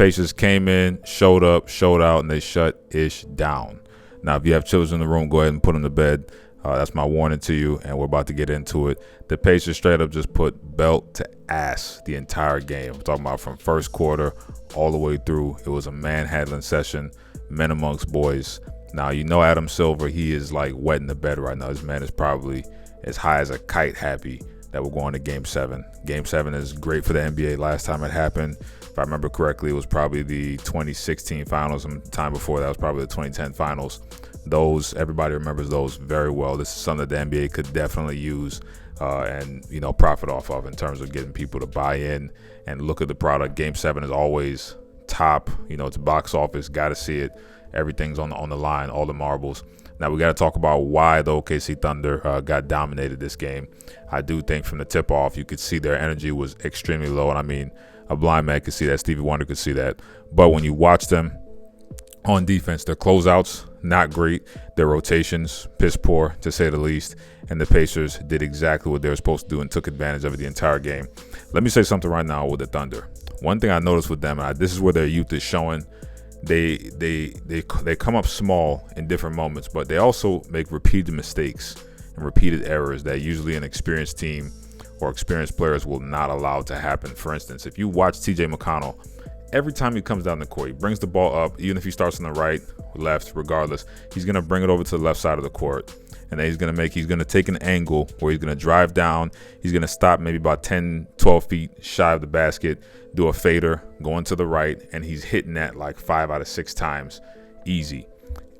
Pacers came in, showed up, showed out, and they shut Ish down. Now, if you have children in the room, go ahead and put them to bed. That's my warning to you, and we're about to get into it. The Pacers straight up just put belt to ass the entire game. We're talking about from first quarter all the way through. It was a man-handling session, men amongst boys. Now, you know Adam Silver, he is like wetting the bed right now. This man is probably as high as a kite happy that we're going to Game 7. Game 7 is great for the NBA. Last time it happened, if I remember correctly, it was probably the 2016 finals, and the time before that was probably the 2010 finals. Those, everybody remembers those very well. This is something that the NBA could definitely use and profit off of in terms of getting people to buy in and look at the product. Game 7 is always top. It's box office. Got to see it. Everything's on the line, all the marbles. Now we got to talk about why the OKC Thunder got dominated this game. I do think from the tip-off, you could see their energy was extremely low, and I mean, a blind man could see that. Stevie Wonder could see that. But when you watch them on defense, their closeouts, not great. Their rotations, piss poor, to say the least. And the Pacers did exactly what they were supposed to do and took advantage of it the entire game. Let me say something right now with the Thunder. One thing I noticed with them, and this is where their youth is showing, they come up small in different moments, but they also make repeated mistakes and repeated errors that usually an experienced team or experienced players will not allow to happen. For instance, if you watch TJ McConnell, every time he comes down the court, he brings the ball up, even if he starts on the right, left, regardless, he's going to bring it over to the left side of the court. And then he's going to take an angle where he's going to drive down. He's going to stop maybe about 10, 12 feet shy of the basket, do a fader, going to the right, and he's hitting that like 5 out of 6 times. Easy.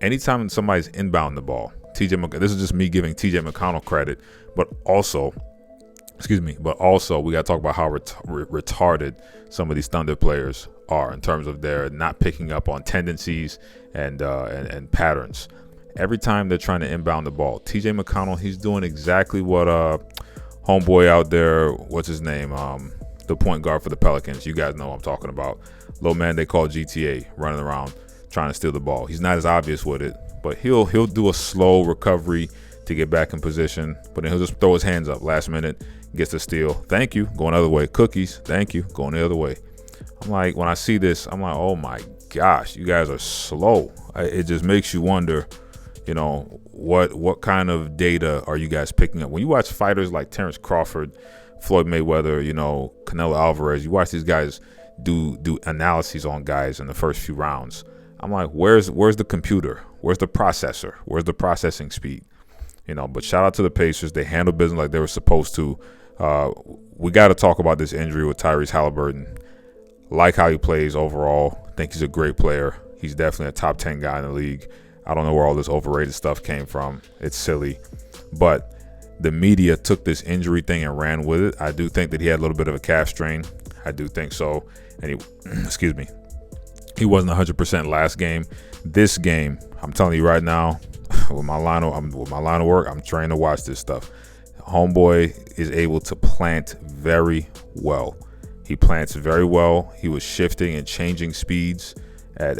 Anytime somebody's inbound the ball, this is just me giving TJ McConnell credit, but also we got to talk about how retarded some of these Thunder players are in terms of their not picking up on tendencies and patterns. Every time they're trying to inbound the ball, TJ McConnell, he's doing exactly what homeboy out there, what's his name, the point guard for the Pelicans. You guys know what I'm talking about. Little man they call GTA, running around trying to steal the ball. He's not as obvious with it, but he'll do a slow recovery to get back in position, but then he'll just throw his hands up last minute, gets the steal. Thank you, going the other way. Cookies, thank you, going the other way. I'm like, when I see this, I'm like, oh my gosh, you guys are slow. It just makes you wonder, what kind of data are you guys picking up? When you watch fighters like Terrence Crawford, Floyd Mayweather, Canelo Alvarez, you watch these guys do analyses on guys in the first few rounds. I'm like, where's the computer? Where's the processor? Where's the processing speed? But shout out to the Pacers. They handled business like they were supposed to. We got to talk about this injury with Tyrese Haliburton. Like how he plays overall. I think he's a great player. He's definitely a top 10 guy in the league. I don't know where all this overrated stuff came from. It's silly. But the media took this injury thing and ran with it. I do think that he had a little bit of a calf strain. I do think so. And he wasn't 100% last game. This game, I'm telling you right now, with my line of work, I'm trying to watch this stuff. Homeboy is able to plant very well. He plants very well. He was shifting and changing speeds at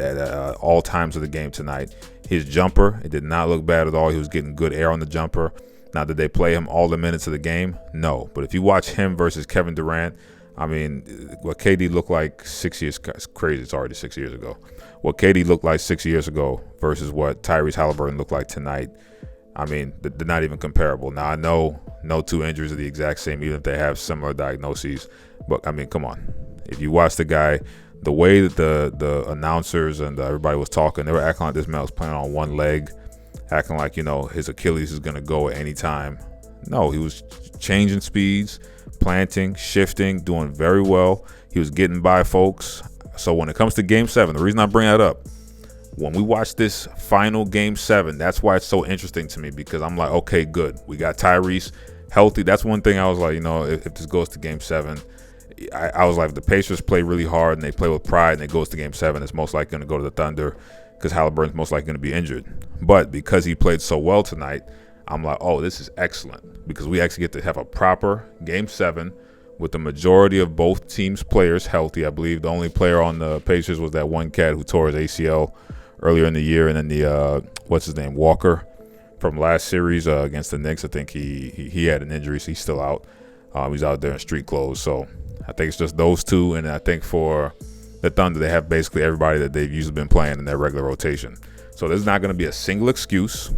all times of the game tonight. His jumper, it did not look bad at all. He was getting good air on the jumper. Now, did they play him all the minutes of the game? No. But if you watch him versus Kevin Durant, I mean, what KD looked like 6 years, it's crazy, it's already 6 years ago. What KD looked like 6 years ago versus what Tyrese Haliburton looked like tonight, I mean, they're not even comparable. Now, I know no two injuries are the exact same, even if they have similar diagnoses. But, I mean, come on. If you watch the guy, the way that the announcers and everybody was talking, they were acting like this man was playing on one leg, acting like, his Achilles is going to go at any time. No, he was changing speeds, planting, shifting, doing very well. He was getting by folks. So when it comes to Game 7, the reason I bring that up, when we watch this final Game 7, that's why it's so interesting to me, because I'm like, okay, good. We got Tyrese healthy. That's one thing I was like, if this goes to Game 7, I was like, if the Pacers play really hard and they play with pride and it goes to Game 7, it's most likely going to go to the Thunder because Haliburton's most likely going to be injured. But because he played so well tonight, I'm like, oh, this is excellent, because we actually get to have a proper Game 7 with the majority of both teams' players healthy. I believe the only player on the Pacers was that one cat who tore his ACL earlier in the year, and then the Walker from last series against the Knicks. I think he had an injury, so he's still out. He's out there in street clothes. So I think it's just those two, and I think for the Thunder, they have basically everybody that they've usually been playing in their regular rotation. So there's not going to be a single excuse.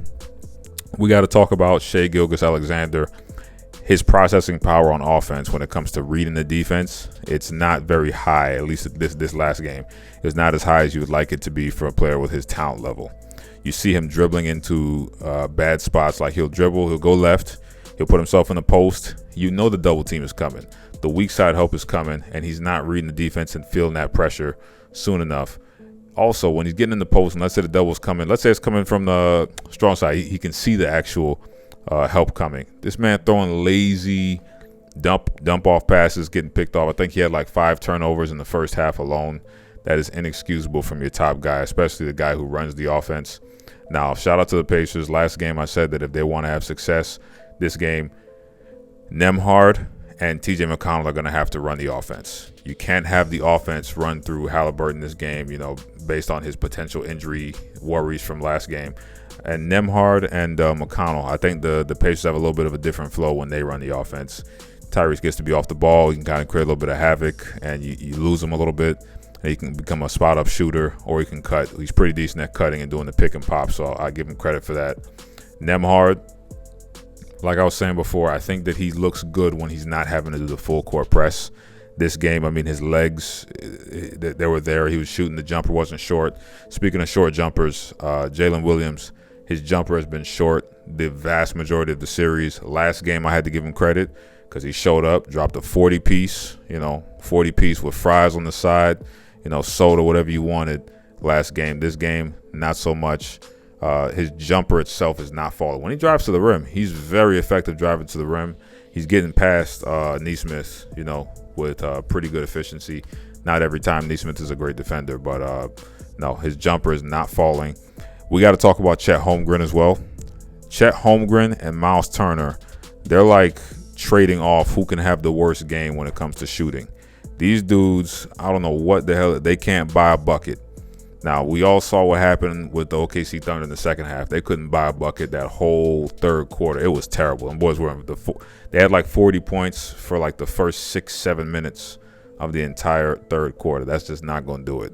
We got to talk about Shai Gilgeous-Alexander. His processing power on offense when it comes to reading the defense, it's not very high, at least this last game. It's not as high as you would like it to be for a player with his talent level. You see him dribbling into bad spots. Like he'll dribble, he'll go left, he'll put himself in the post. You know the double team is coming. The weak side help is coming, and he's not reading the defense and feeling that pressure soon enough. Also, when he's getting in the post, and let's say the double's coming, let's say it's coming from the strong side, he can see the actual help coming. This man throwing lazy dump off passes, getting picked off. I think he had like 5 turnovers in the first half alone. That is inexcusable from your top guy, especially the guy who runs the offense. Now, shout out to the Pacers. Last game I said that if they want to have success this game, Nembhard and TJ McConnell are going to have to run the offense. You can't have the offense run through Haliburton this game, based on his potential injury worries from last game. And Nembhard and McConnell, I think the Pacers have a little bit of a different flow when they run the offense. Tyrese gets to be off the ball. He can kind of create a little bit of havoc, and you lose him a little bit. And he can become a spot-up shooter, or he can cut. He's pretty decent at cutting and doing the pick and pop, so I give him credit for that. Nembhard, like I was saying before, I think that he looks good when he's not having to do the full court press. This game, I mean, his legs, they were there. He was shooting. The jumper wasn't short. Speaking of short jumpers, Jalen Williams, his jumper has been short the vast majority of the series. Last game, I had to give him credit because he showed up, dropped a 40-piece, 40-piece with fries on the side, soda, whatever you wanted last game. This game, not so much. His jumper itself is not falling. When he drives to the rim, he's very effective driving to the rim. He's getting past Nesmith, with pretty good efficiency. Not every time. Nesmith is a great defender, but no, his jumper is not falling. We got to talk about Chet Holmgren as well. Chet Holmgren and Miles Turner, they're like trading off who can have the worst game when it comes to shooting. These dudes, I don't know what the hell, they can't buy a bucket. Now, we all saw what happened with the OKC Thunder in the second half. They couldn't buy a bucket that whole third quarter. It was terrible. And boys they had like 40 points for like the first 6-7 minutes of the entire third quarter. That's just not going to do it.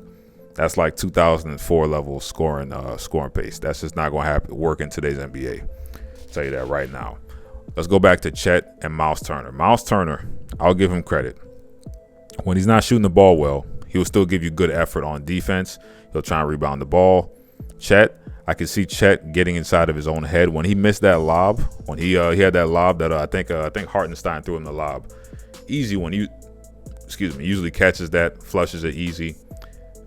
That's like 2004 level scoring pace. That's just not going to work in today's NBA. I'll tell you that right now. Let's go back to Chet and Miles Turner. Miles Turner, I'll give him credit. When he's not shooting the ball well, he'll still give you good effort on defense. He'll try and rebound the ball. Chet, I can see Chet getting inside of his own head. When he missed that lob, when he had that lob that I think Hartenstein threw him the lob. Easy when usually catches that, flushes it easy.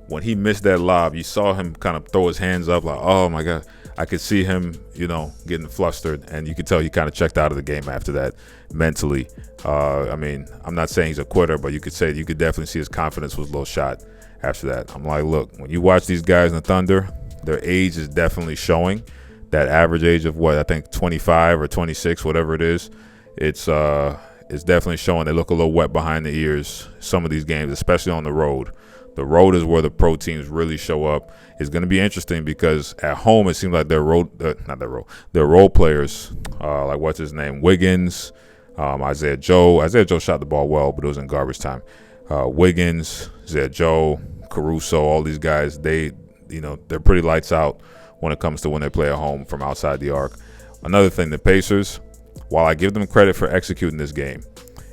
When he missed that lob, you saw him kind of throw his hands up like, oh my God. I could see him, getting flustered, and you could tell he kind of checked out of the game after that mentally. I'm not saying he's a quitter, but you could definitely see his confidence was a little shot after that. I'm like, look, when you watch these guys in the Thunder, their age is definitely showing. That average age of what I think 25 or 26, whatever it is, it's definitely showing. They look a little wet behind the ears. Some of these games, especially on the road. The road is where the pro teams really show up. It's going to be interesting because at home it seems like their role players, like what's his name, Wiggins, Isaiah Joe. Isaiah Joe shot the ball well, but it was in garbage time. Wiggins, Isaiah Joe, Caruso, all these guys, they're pretty lights out when it comes to when they play at home from outside the arc. Another thing, the Pacers, while I give them credit for executing this game,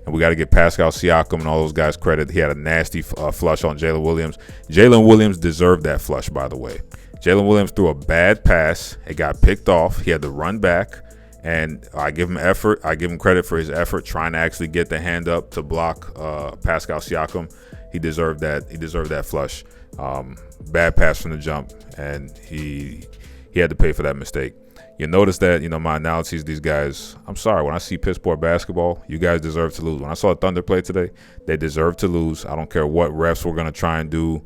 and we got to give Pascal Siakam and all those guys credit. He had a nasty flush on Jalen Williams. Jalen Williams deserved that flush, by the way. Jalen Williams threw a bad pass. It got picked off. He had to run back, and I give him effort. I give him credit for his effort trying to actually get the hand up to block Pascal Siakam. He deserved that. He deserved that flush. Bad pass from the jump, and he had to pay for that mistake. You notice that, my analyses, these guys, I'm sorry, when I see piss poor basketball, you guys deserve to lose. When I saw Thunder play today, they deserve to lose. I don't care what refs were going to try and do.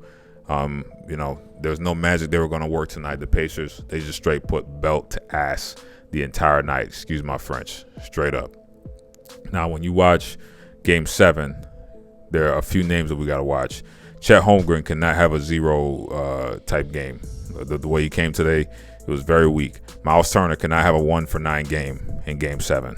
There's no magic they were going to work tonight. The Pacers, they just straight put belt to ass the entire night. Excuse my French, straight up. Now, when you watch Game 7, there are a few names that we got to watch. Chet Holmgren cannot have a zero type game. The way he came today, it was very weak. Miles Turner cannot have a 1-for-9 game in Game 7.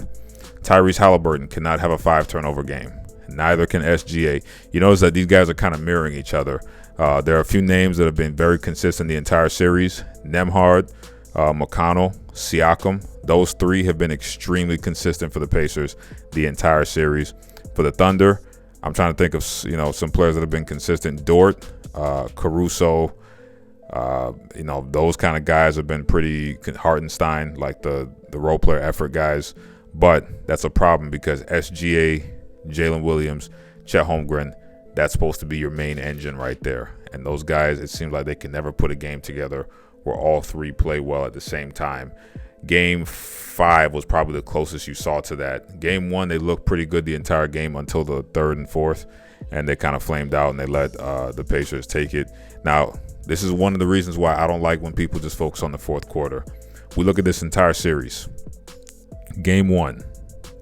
Tyrese Haliburton cannot have a 5-turnover game. Neither can SGA. You notice that these guys are kind of mirroring each other. There are a few names that have been very consistent the entire series. Nembhard, McConnell, Siakam. Those three have been extremely consistent for the Pacers the entire series. For the Thunder, I'm trying to think of some players that have been consistent. Dort, Caruso, those kind of guys have been pretty. Hartenstein, like the role player effort guys. But that's a problem because SGA, Jalen Williams, Chet Holmgren, that's supposed to be your main engine right there. And those guys, it seems like they can never put a game together where all three play well at the same time. Game 5 was probably the closest you saw to that. Game 1, they looked pretty good the entire game until the third and fourth, and they kind of flamed out and they let the Pacers take it. Now, this is one of the reasons why I don't like when people just focus on the fourth quarter. We look at this entire series. Game 1,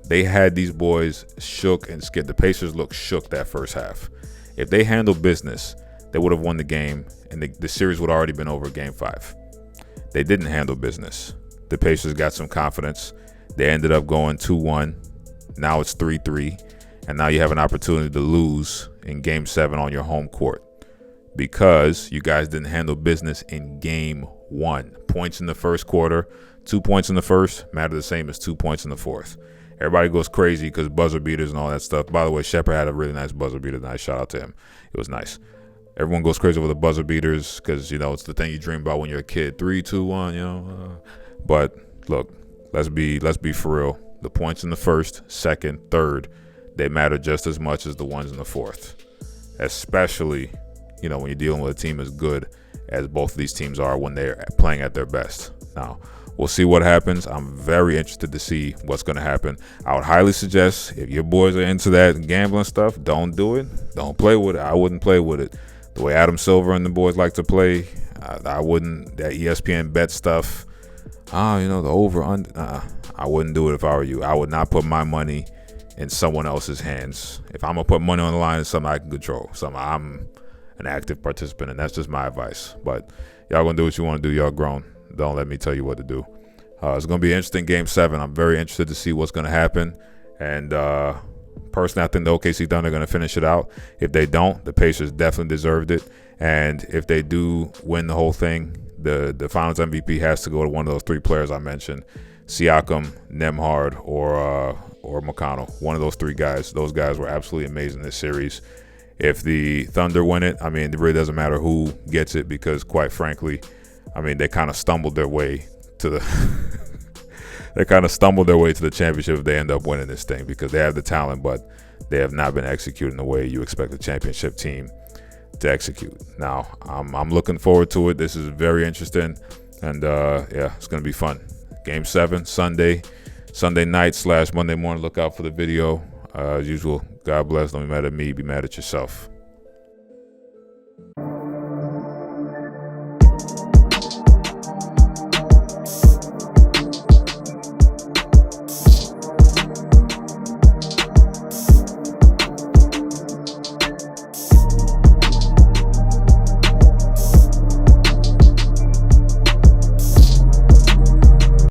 they had these boys shook and scared. The Pacers looked shook that first half. If they handled business, they would have won the game, and the series would have already been over Game 5. They didn't handle business. The Pacers got some confidence. They ended up going 2-1. Now it's 3-3, and now you have an opportunity to lose in Game 7 on your home court because you guys didn't handle business in Game 1. Points in the first quarter, 2 points in the first, matter the same as 2 points in the fourth. Everybody goes crazy because buzzer beaters and all that stuff. By the way, Shepard had a really nice buzzer beater tonight. Shout out to him. It was nice. Everyone goes crazy over the buzzer beaters because, it's the thing you dream about when you're a kid. 3, 2, 1, But look, let's be for real. The points in the first, second, third, they matter just as much as the ones in the fourth. Especially, when you're dealing with a team as good as both of these teams are when they're playing at their best. Now, we'll see what happens. I'm very interested to see what's going to happen. I would highly suggest if your boys are into that gambling stuff, don't do it. Don't play with it. I wouldn't play with it. The way Adam Silver and the boys like to play, I wouldn't. That ESPN bet stuff, the over, under. I wouldn't do it if I were you. I would not put my money in someone else's hands. If I'm going to put money on the line, it's something I can control. Something I'm an active participant in. That's just my advice. But y'all going to do what you want to do. Y'all grown. Don't let me tell you what to do. It's going to be an interesting Game 7. I'm very interested to see what's going to happen. And personally, I think the OKC Thunder are going to finish it out. If they don't, the Pacers definitely deserved it. And if they do win the whole thing, the Finals MVP has to go to one of those three players I mentioned: Siakam, Nembhard, or McConnell. One of those three guys. Those guys were absolutely amazing this series. If the Thunder win it, it really doesn't matter who gets it because, quite frankly, they kind of stumbled their way to the championship if they end up winning this thing because they have the talent, but they have not been executing the way you expect a championship team to execute. Now, I'm looking forward to it. This is very interesting, and it's going to be fun. Game 7, Sunday night / Monday morning. Look out for the video. As usual, God bless. Don't be mad at me. Be mad at yourself.